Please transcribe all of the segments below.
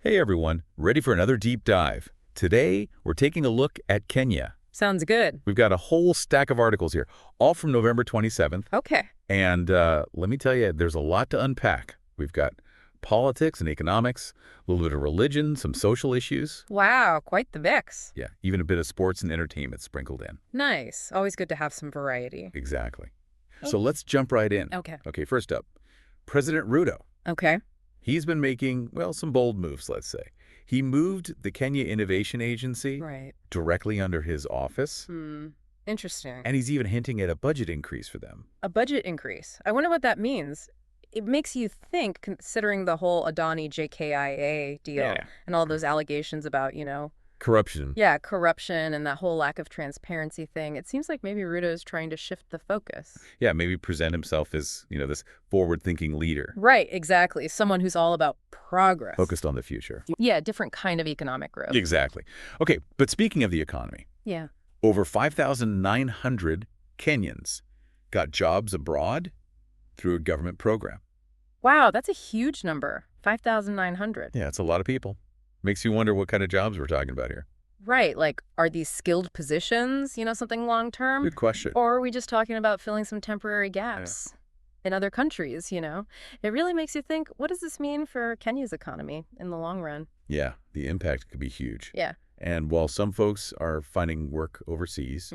Hey everyone, ready for another deep dive. Today, we're taking a look at Kenya. Sounds good. We've got a whole stack of articles here, all from November 27th. Okay. And let me tell you, there's a lot to unpack. We've got politics and economics, a little bit of religion, some social issues. Wow, quite the mix. Yeah, even a bit of sports and entertainment sprinkled in. Nice. Always good to have some variety. Exactly. So let's jump right in. Okay. Okay, first up, President Ruto. Okay. He's been making, well, some bold moves, let's say. He moved the Kenya Innovation Agency Right. directly under his office, Interesting. and he's even hinting at a budget increase for them. A budget increase. I wonder what that means. It makes you think, considering the whole Adani JKIA deal and all those allegations about, Corruption. corruption and that whole lack of transparency thing. It seems like maybe Ruto is trying to shift the focus. Yeah, maybe present himself as, this forward-thinking leader. Right, exactly. Someone who's all about progress. Focused on the future. Yeah, different kind of economic growth. Exactly. Okay, but speaking of the economy, Yeah. over 5,900 Kenyans got jobs abroad through a government program. Wow, that's a huge number. 5,900. Yeah, it's a lot of people. Makes you wonder what kind of jobs we're talking about here. Right, like, are these skilled positions, something long-term? Good question. Or are we just talking about filling some temporary gaps in other countries, It really makes you think, what does this mean for Kenya's economy in the long run? Yeah, the impact could be huge. Yeah. And while some folks are finding work overseas,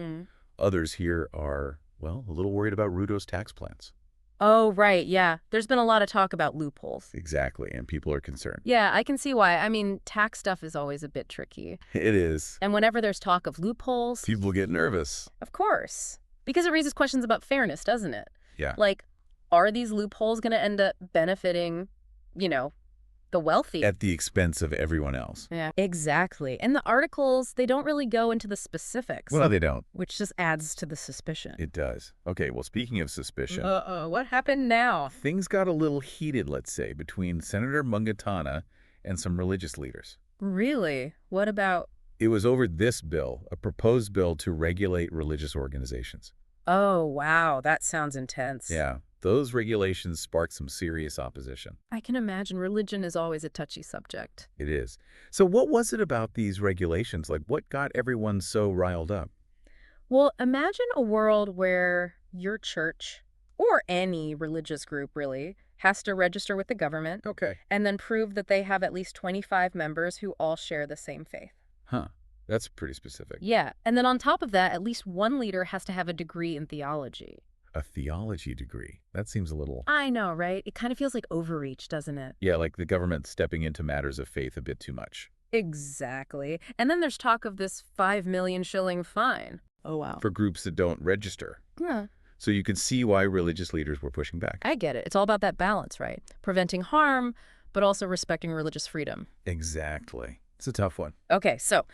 others here are, well, a little worried about Ruto's tax plans. Oh, right, yeah. There's been a lot of talk about loopholes. Exactly, and people are concerned. Yeah, I can see why. I mean, tax stuff is always a bit tricky. It is. And whenever there's talk of loopholes... People get nervous. Of course. Because it raises questions about fairness, doesn't it? Yeah. Like, are these loopholes going to end up benefiting, the wealthy? At the expense of everyone else. Yeah, exactly. And the articles, they don't really go into the specifics. Well, they don't. Which just adds to the suspicion. It does. Okay, well, speaking of suspicion, Uh-oh, what happened now? things got a little heated, let's say, between Senator Mungatana and some religious leaders. Really? What about... It was over this bill, a proposed bill to regulate religious organizations. Oh, wow, that sounds intense. Yeah, those regulations sparked some serious opposition. I can imagine religion is always a touchy subject. It is. So what was it about these regulations? Like, what got everyone so riled up? Well, imagine a world where your church, or any religious group really, has to register with the government Okay. and then prove that they have at least 25 members who all share the same faith. Huh. That's pretty specific. Yeah, and then on top of that, at least one leader has to have a degree in theology. A theology degree. That seems a little... I know, right? It kind of feels like overreach, doesn't it? Yeah, like the government stepping into matters of faith a bit too much. Exactly. And then there's talk of this 5 million shilling fine. Oh, wow. For groups that don't register. Yeah, So you can see why religious leaders were pushing back. I get it. It's all about that balance, right? Preventing harm, but also respecting religious freedom. Exactly. It's a tough one. Okay, so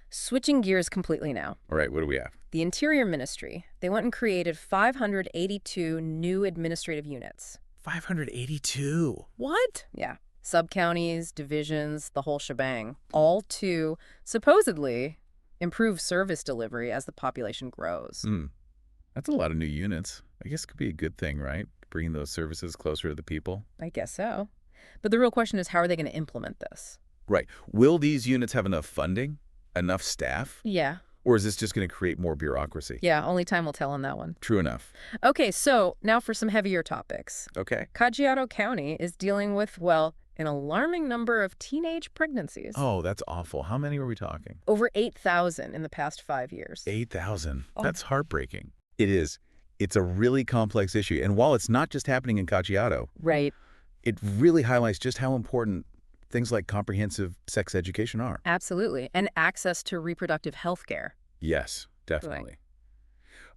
switching gears completely now. All right, what do we have? The Interior Ministry, they went and created 582 new administrative units. 582. What? Yeah. Sub-counties, divisions, the whole shebang. All to, supposedly, improve service delivery as the population grows. That's a lot of new units. I guess it could be a good thing, right? Bringing those services closer to the people. I guess so. But the real question is, how are they going to implement this? Right. Will these units have enough funding? Enough staff? Yeah. Or is this just going to create more bureaucracy? Yeah, only time will tell on that one. True enough. Okay, so now for some heavier topics. Okay. Kajiado County is dealing with, well, an alarming number of teenage pregnancies. Oh, that's awful. How many were we talking? Over 8,000 in the past 5 years. 8,000. Oh. That's heartbreaking. It is. It's a really complex issue. And while it's not just happening in Kajiado, Right. it really highlights just how important things like comprehensive sex education are. Absolutely. And access to reproductive health care. Yes, definitely.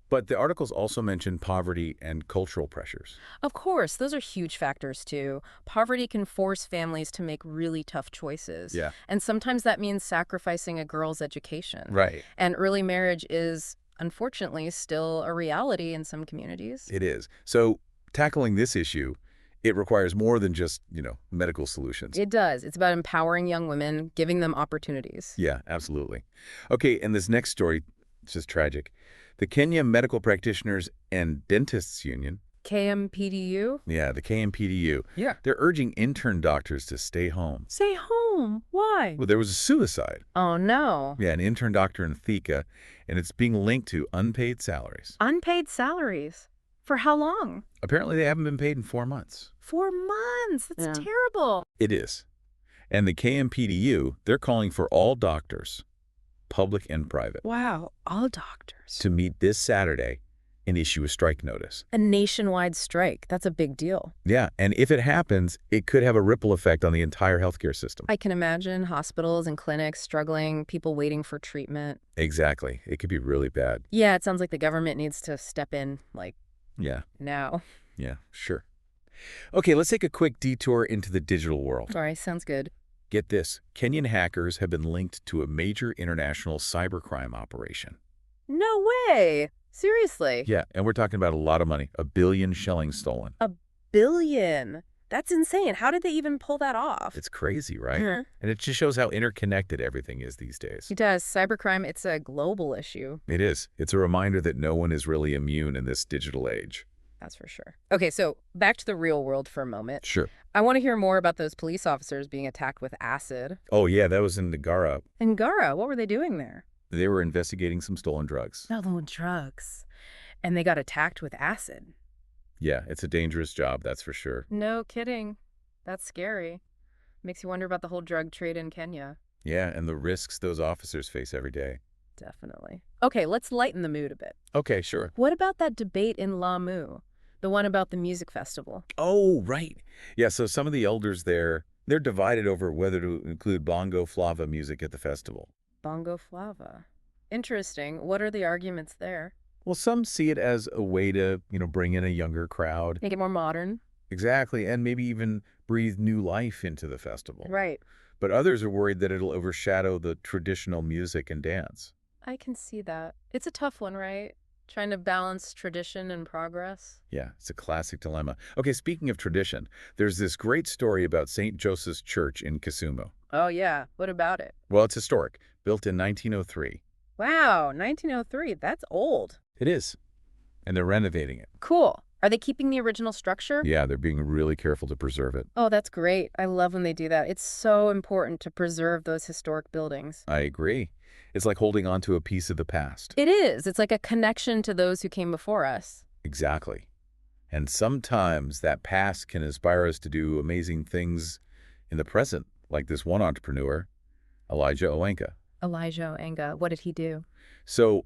But the articles also mention poverty and cultural pressures. Of course, those are huge factors too. Poverty can force families to make really tough choices. Yeah. And sometimes that means sacrificing a girl's education. Right. And early marriage is, unfortunately, still a reality in some communities. It is. So tackling this issue, it requires more than just, medical solutions. It does. It's about empowering young women, giving them opportunities. Yeah, absolutely. Okay, and this next story, it's just tragic. The Kenya Medical Practitioners and Dentists Union. KMPDU? Yeah, the KMPDU. Yeah. They're urging intern doctors to stay home. Stay home. home. Why? Well, there was a suicide. Oh, no. Yeah, an intern doctor in Thika, and it's being linked to unpaid salaries. Unpaid salaries. For how long? Apparently, they haven't been paid in 4 months. 4 months. That's terrible. It is. And the KMPDU, they're calling for all doctors, public and private, Wow, all doctors. to meet this Saturday and issue a strike notice. A nationwide strike. That's a big deal. Yeah, and if it happens, it could have a ripple effect on the entire healthcare system. I can imagine hospitals and clinics struggling, people waiting for treatment. Exactly. It could be really bad. Yeah, it sounds like the government needs to step in, Yeah, now. yeah, sure. Okay, let's take a quick detour into the digital world. All right, sounds good. Get this, Kenyan hackers have been linked to a major international cybercrime operation. No way. Seriously. Yeah, and we're talking about a lot of money, 1 billion shillings stolen. $1 billion. That's insane. How did they even pull that off? It's crazy, right? Mhm. And it just shows how interconnected everything is these days. It does. Cybercrime, it's a global issue. It is. It's a reminder that no one is really immune in this digital age. That's for sure. Okay, so back to the real world for a moment. Sure. I want to hear more about those police officers being attacked with acid. Oh, yeah, that was in Nagara. In Gara, what were they doing there? They were investigating some stolen drugs. Stolen drugs. And they got attacked with acid. Yeah, it's a dangerous job, that's for sure. No kidding. That's scary. Makes you wonder about the whole drug trade in Kenya. Yeah, and the risks those officers face every day. Definitely. Okay, let's lighten the mood a bit. Okay, sure. What about that debate in Lamu? The one about the music festival. Oh, right. Yeah, so some of the elders there, they're divided over whether to include bongo flava music at the festival. Bongo Flava. Interesting. What are the arguments there? Well, some see it as a way to, bring in a younger crowd. Make it more modern? Exactly, and maybe even breathe new life into the festival. Right. But others are worried that it'll overshadow the traditional music and dance. I can see that. It's a tough one, right? Trying to balance tradition and progress. Yeah, it's a classic dilemma. Okay, speaking of tradition, there's this great story about St. Joseph's Church in Kisumu. Oh, yeah. What about it? Well, it's historic, built in 1903. Wow, 1903. That's old. It is, and they're renovating it. Cool. Are they keeping the original structure? Yeah, they're being really careful to preserve it. Oh, that's great. I love when they do that. It's so important to preserve those historic buildings. I agree. It's like holding on to a piece of the past. It is. It's like a connection to those who came before us. Exactly. And sometimes that past can inspire us to do amazing things in the present, like this one entrepreneur, Elijah Owenka. Elijah Oenga, what did he do? So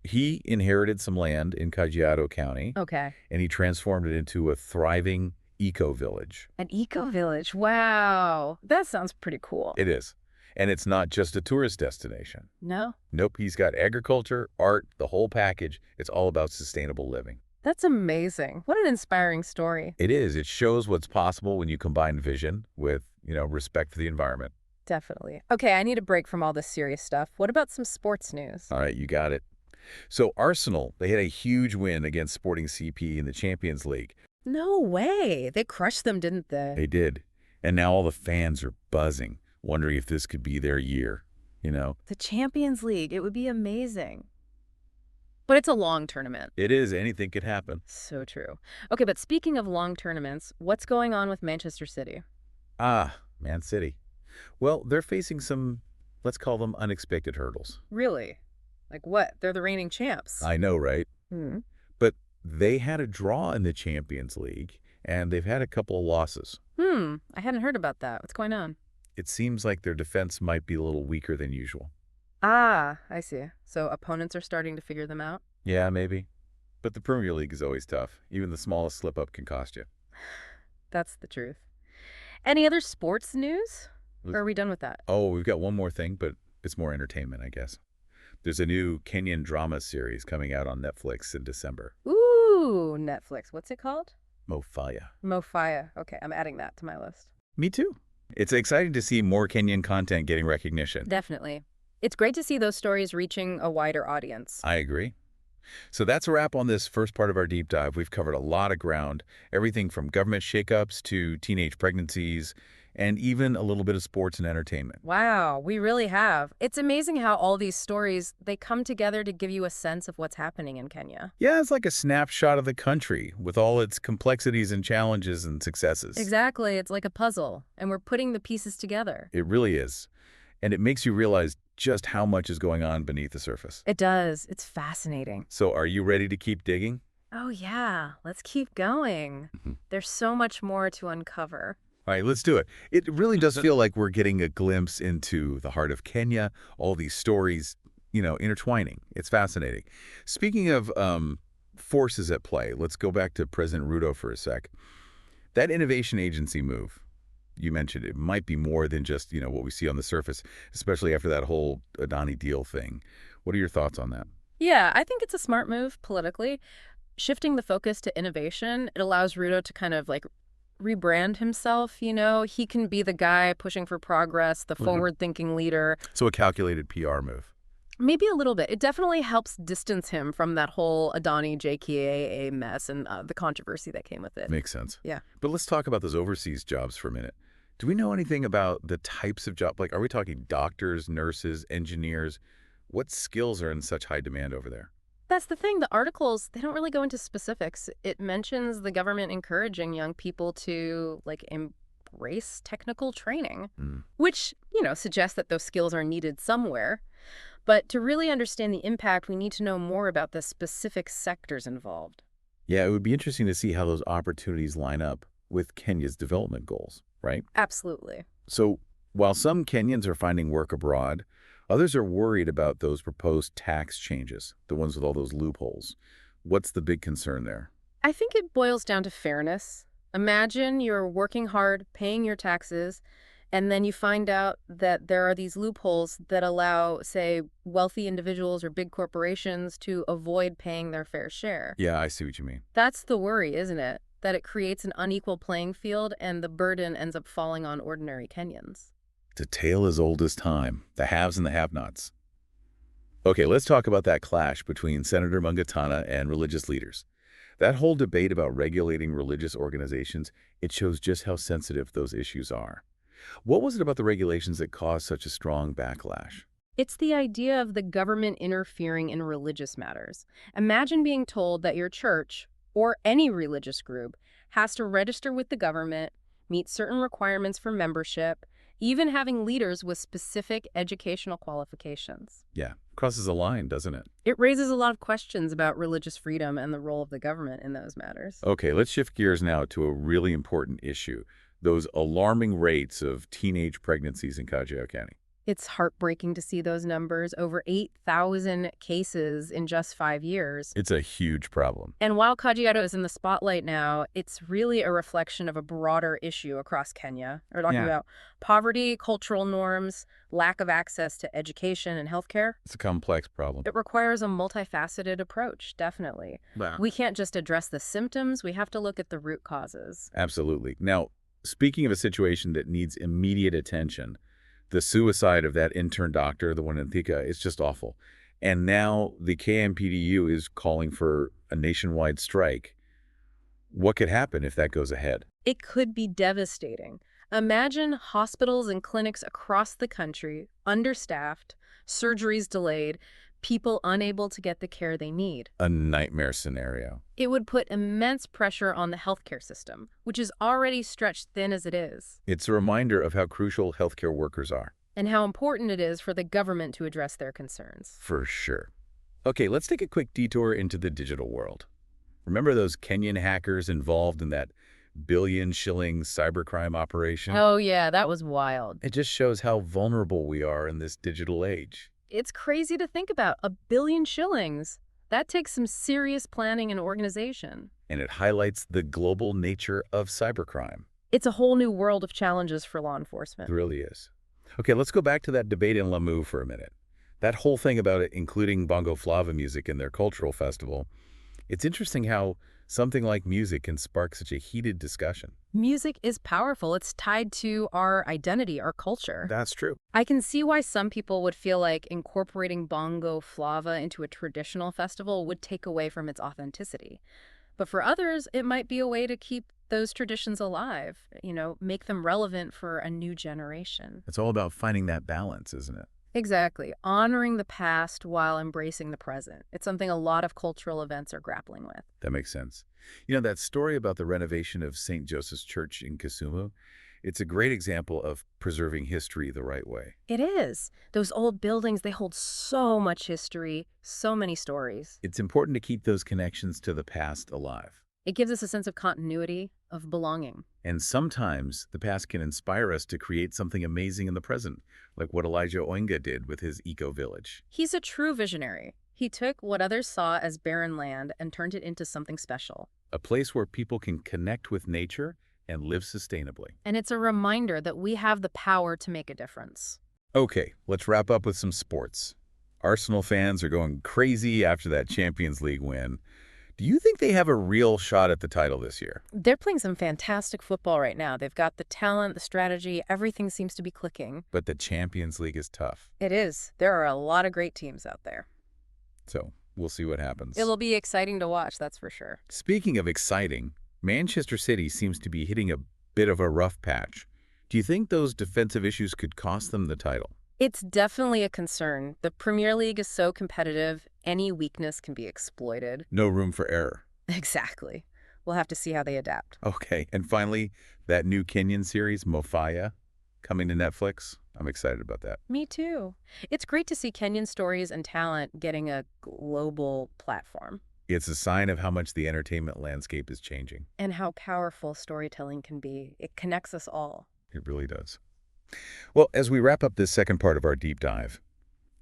he inherited some land in Kajiado County, Okay. and he transformed it into a thriving eco-village. An eco-village. Wow. That sounds pretty cool. It is. And it's not just a tourist destination. No? Nope, he's got agriculture, art, the whole package. It's all about sustainable living. That's amazing. What an inspiring story. It is. It shows what's possible when you combine vision with, respect for the environment. Definitely. Okay, I need a break from all this serious stuff. What about some sports news? All right, you got it. So Arsenal, they had a huge win against Sporting CP in the Champions League. No way. They crushed them, didn't they? They did. And now all the fans are buzzing, wondering if this could be their year, The Champions League. It would be amazing. But it's a long tournament. It is. Anything could happen. So true. Okay, but speaking of long tournaments, what's going on with Manchester City? Ah, Man City. Well, they're facing some, let's call them unexpected hurdles. Really? Like what? They're the reigning champs. I know, right? Hmm. But they had a draw in the Champions League, and they've had a couple of losses. I hadn't heard about that. What's going on? It seems like their defense might be a little weaker than usual. Ah, I see. So opponents are starting to figure them out? Yeah, maybe. But the Premier League is always tough. Even the smallest slip-up can cost you. That's the truth. Any other sports news? Or are we done with that? Oh, we've got one more thing, but it's more entertainment, I guess. There's a new Kenyan drama series coming out on Netflix in December. Ooh, Netflix. What's it called? Mofaya. Mofaya. Okay, I'm adding that to my list. Me too. It's exciting to see more Kenyan content getting recognition. Definitely. It's great to see those stories reaching a wider audience. I agree. So that's a wrap on this first part of our deep dive. We've covered a lot of ground, everything from government shakeups to teenage pregnancies and even a little bit of sports and entertainment. Wow, we really have. It's amazing how all these stories, they come together to give you a sense of what's happening in Kenya. Yeah, it's like a snapshot of the country with all its complexities and challenges and successes. Exactly, it's like a puzzle, and we're putting the pieces together. It really is. And it makes you realize just how much is going on beneath the surface. It does. It's fascinating. So are you ready to keep digging? Oh yeah, let's keep going. There's so much more to uncover. All right, let's do it. It really does feel like we're getting a glimpse into the heart of Kenya, all these stories, intertwining. It's fascinating. Speaking of forces at play, let's go back to President Ruto for a sec. That innovation agency move, you mentioned it might be more than just, what we see on the surface, especially after that whole Adani deal thing. What are your thoughts on that? Yeah, I think it's a smart move politically. Shifting the focus to innovation, it allows Ruto to kind of like rebrand himself, He can be the guy pushing for progress, the forward-thinking leader. So a calculated PR move. Maybe a little bit. It definitely helps distance him from that whole Adani JKA mess and the controversy that came with it. Makes sense. Yeah. But let's talk about those overseas jobs for a minute. Do we know anything about the types of jobs? Like, are we talking doctors, nurses, engineers? What skills are in such high demand over there? That's the thing. The articles, they don't really go into specifics. It mentions the government encouraging young people to, embrace technical training, which, suggests that those skills are needed somewhere. But to really understand the impact, we need to know more about the specific sectors involved. Yeah, it would be interesting to see how those opportunities line up with Kenya's development goals, right? Absolutely. So while some Kenyans are finding work abroad, others are worried about those proposed tax changes, the ones with all those loopholes. What's the big concern there? I think it boils down to fairness. Imagine you're working hard, paying your taxes, and then you find out that there are these loopholes that allow, say, wealthy individuals or big corporations to avoid paying their fair share. Yeah, I see what you mean. That's the worry, isn't it? That it creates an unequal playing field and the burden ends up falling on ordinary Kenyans. It's a tale as old as time, the haves and the have-nots. Okay, let's talk about that clash between Senator Mungatana and religious leaders. That whole debate about regulating religious organizations, it shows just how sensitive those issues are. What was it about the regulations that caused such a strong backlash? It's the idea of the government interfering in religious matters. Imagine being told that your church, or any religious group, has to register with the government, meet certain requirements for membership, even having leaders with specific educational qualifications. Yeah, crosses a line, doesn't it? It raises a lot of questions about religious freedom and the role of the government in those matters. Okay, let's shift gears now to a really important issue, those alarming rates of teenage pregnancies in Kajiado County. It's heartbreaking to see those numbers, over 8,000 cases in just 5 years. It's a huge problem. And while Kajiado is in the spotlight now, it's really a reflection of a broader issue across Kenya. We're talking about poverty, cultural norms, lack of access to education and healthcare. It's a complex problem. It requires a multifaceted approach, definitely. Wow. We can't just address the symptoms, we have to look at the root causes. Absolutely. Now, speaking of a situation that needs immediate attention, the suicide of that intern doctor, the one in Thika, is just awful. And now the KMPDU is calling for a nationwide strike. What could happen if that goes ahead? It could be devastating. Imagine hospitals and clinics across the country, understaffed, surgeries delayed, people unable to get the care they need. A nightmare scenario. It would put immense pressure on the healthcare system, which is already stretched thin as it is. It's a reminder of how crucial healthcare workers are. And how important it is for the government to address their concerns. For sure. Okay, let's take a quick detour into the digital world. Remember those Kenyan hackers involved in that billion-shilling cybercrime operation? Oh yeah, that was wild. It just shows how vulnerable we are in this digital age. It's crazy to think about. 1 billion shillings. That takes some serious planning and organization. And it highlights the global nature of cybercrime. It's a whole new world of challenges for law enforcement. It really is. Okay, let's go back to that debate in Lamu for a minute. That whole thing about it, including Bongo Flava music in their cultural festival, it's interesting how something like music can spark such a heated discussion. Music is powerful. It's tied to our identity, our culture. That's true. I can see why some people would feel like incorporating Bongo Flava into a traditional festival would take away from its authenticity. But for others, it might be a way to keep those traditions alive, make them relevant for a new generation. It's all about finding that balance, isn't it? Exactly. Honoring the past while embracing the present. It's something a lot of cultural events are grappling with. That makes sense. You know, that story about the renovation of St. Joseph's Church in Kisumu, it's a great example of preserving history the right way. It is. Those old buildings, they hold so much history, so many stories. It's important to keep those connections to the past alive. It gives us a sense of continuity, of belonging. And sometimes the past can inspire us to create something amazing in the present, like what Elijah Oinga did with his eco-village. He's a true visionary. He took what others saw as barren land and turned it into something special. A place where people can connect with nature and live sustainably. And it's a reminder that we have the power to make a difference. Okay, let's wrap up with some sports. Arsenal fans are going crazy after that Champions League win. Do you think they have a real shot at the title this year? They're playing some fantastic football right now. They've got the talent, the strategy, everything seems to be clicking. But the Champions League is tough. It is. There are a lot of great teams out there. So we'll see what happens. It'll be exciting to watch, that's for sure. Speaking of exciting, Manchester City seems to be hitting a bit of a rough patch. Do you think those defensive issues could cost them the title? It's definitely a concern. The Premier League is so competitive, any weakness can be exploited. No room for error. Exactly. We'll have to see how they adapt. Okay, and finally, that new Kenyan series, Mofaya, coming to Netflix. I'm excited about that. Me too. It's great to see Kenyan stories and talent getting a global platform. It's a sign of how much the entertainment landscape is changing. And how powerful storytelling can be. It connects us all. It really does. Well, as we wrap up this second part of our deep dive,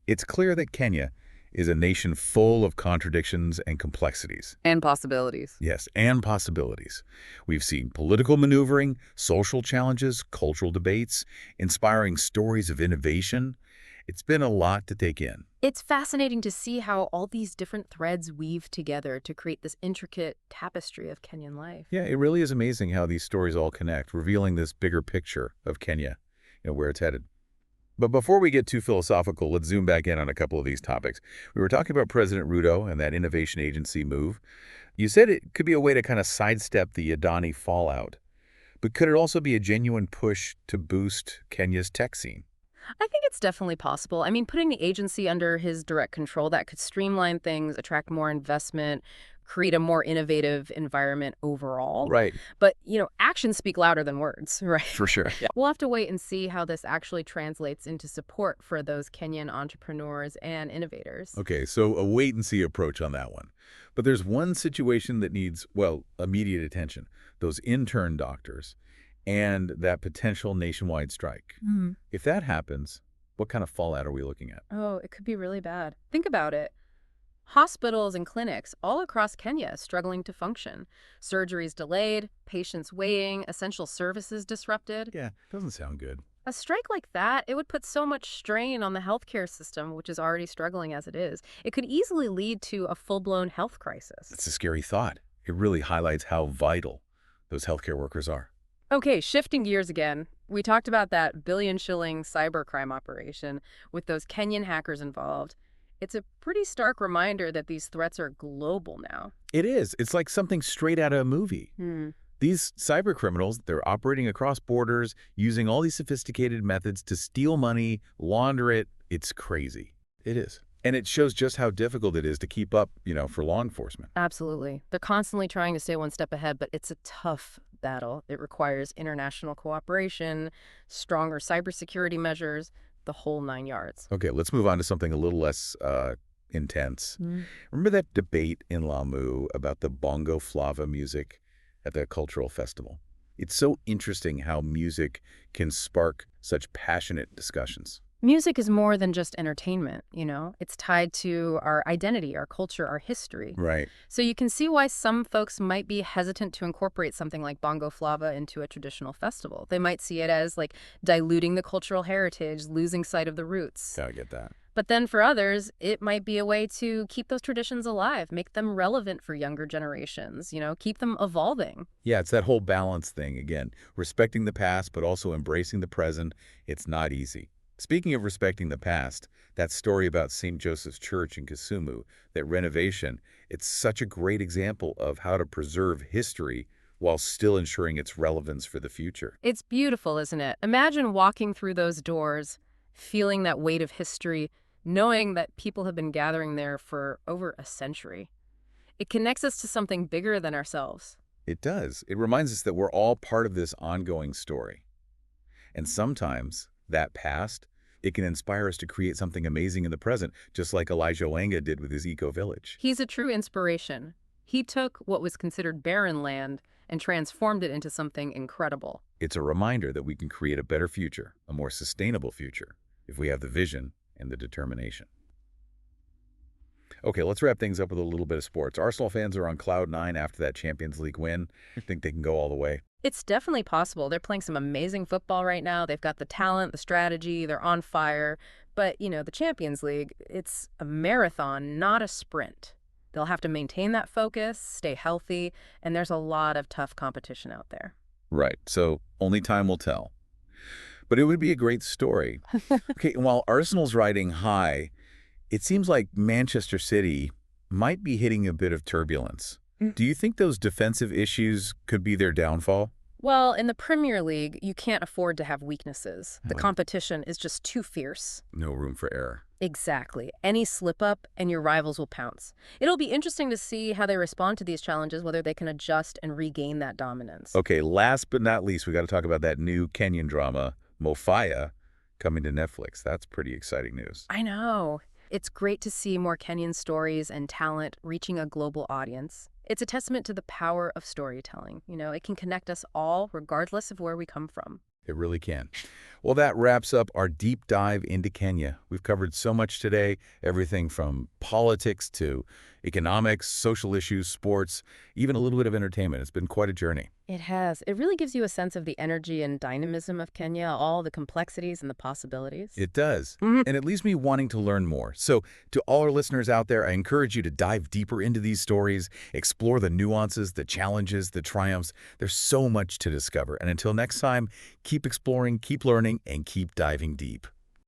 it's clear that Kenya is a nation full of contradictions and complexities. And possibilities. Yes, and possibilities. We've seen political maneuvering, social challenges, cultural debates, inspiring stories of innovation. It's been a lot to take in. It's fascinating to see how all these different threads weave together to create this intricate tapestry of Kenyan life. Yeah, it really is amazing how these stories all connect, revealing this bigger picture of Kenya, where it's headed. But before we get too philosophical, let's zoom back in on a couple of these topics. We were talking about President Ruto and that innovation agency move. You said it could be a way to kind of sidestep the Adani fallout. But could it also be a genuine push to boost Kenya's tech scene? I think it's definitely possible. I mean, putting the agency under his direct control, that could streamline things, attract more investment, create a more innovative environment overall. Right. But, actions speak louder than words, right? For sure. Yeah. We'll have to wait and see how this actually translates into support for those Kenyan entrepreneurs and innovators. Okay, so a wait-and-see approach on that one. But there's one situation that needs, well, immediate attention. Those intern doctors and that potential nationwide strike. If that happens, what kind of fallout are we looking at? Oh, it could be really bad. Think about it. Hospitals and clinics all across Kenya struggling to function. Surgeries delayed, patients waiting, essential services disrupted. Yeah, doesn't sound good. A strike like that, it would put so much strain on the healthcare system, which is already struggling as it is. It could easily lead to a full-blown health crisis. It's a scary thought. It really highlights how vital those healthcare workers are. Okay, shifting gears again. We talked about that billion-shilling cybercrime operation with those Kenyan hackers involved. It's a pretty stark reminder that these threats are global now. It is. It's like something straight out of a movie. These cyber criminals, they're operating across borders, using all these sophisticated methods to steal money, launder it. It's crazy. It is. And it shows just how difficult it is to keep up, for law enforcement. Absolutely. They're constantly trying to stay one step ahead, but it's a tough battle. It requires international cooperation, stronger cybersecurity measures, the whole 9 yards. Okay, let's move on to something a little less intense. Remember that debate in Lamu about the bongo flava music at the cultural festival? It's so interesting how music can spark such passionate discussions. Music is more than just entertainment, It's tied to our identity, our culture, our history. Right. So you can see why some folks might be hesitant to incorporate something like bongo flava into a traditional festival. They might see it as like diluting the cultural heritage, losing sight of the roots. Yeah, I get that. But then for others, it might be a way to keep those traditions alive, make them relevant for younger generations, keep them evolving. Yeah, it's that whole balance thing again, respecting the past, but also embracing the present. It's not easy. Speaking of respecting the past, that story about St. Joseph's Church in Kisumu, that renovation, it's such a great example of how to preserve history while still ensuring its relevance for the future. It's beautiful, isn't it? Imagine walking through those doors, feeling that weight of history, knowing that people have been gathering there for over a century. It connects us to something bigger than ourselves. It does. It reminds us that we're all part of this ongoing story. And sometimes, that past, it can inspire us to create something amazing in the present, just like Elijah Wanga did with his eco-village. He's a true inspiration. He took what was considered barren land and transformed it into something incredible. It's a reminder that we can create a better future, a more sustainable future, if we have the vision and the determination. Okay, let's wrap things up with a little bit of sports. Arsenal fans are on cloud nine after that Champions League win. I think they can go all the way. It's definitely possible. They're playing some amazing football right now. They've got the talent, the strategy, they're on fire. But, the Champions League, it's a marathon, not a sprint. They'll have to maintain that focus, stay healthy, and there's a lot of tough competition out there. Right, so only time will tell. But it would be a great story. Okay, and while Arsenal's riding high, it seems like Manchester City might be hitting a bit of turbulence. Do you think those defensive issues could be their downfall? Well, in the Premier League, you can't afford to have weaknesses. The competition is just too fierce. No room for error. Exactly. Any slip-up and your rivals will pounce. It'll be interesting to see how they respond to these challenges, whether they can adjust and regain that dominance. Okay, last but not least, we got to talk about that new Kenyan drama, Mofaya, coming to Netflix. That's pretty exciting news. I know. It's great to see more Kenyan stories and talent reaching a global audience. It's a testament to the power of storytelling. It can connect us all, regardless of where we come from. It really can. Well, that wraps up our deep dive into Kenya. We've covered so much today, everything from politics to economics, social issues, sports, even a little bit of entertainment. It's been quite a journey. It has. It really gives you a sense of the energy and dynamism of Kenya, all the complexities and the possibilities. It does. And it leaves me wanting to learn more. So to all our listeners out there, I encourage you to dive deeper into these stories, explore the nuances, the challenges, the triumphs. There's so much to discover. And until next time, keep exploring, keep learning, and keep diving deep.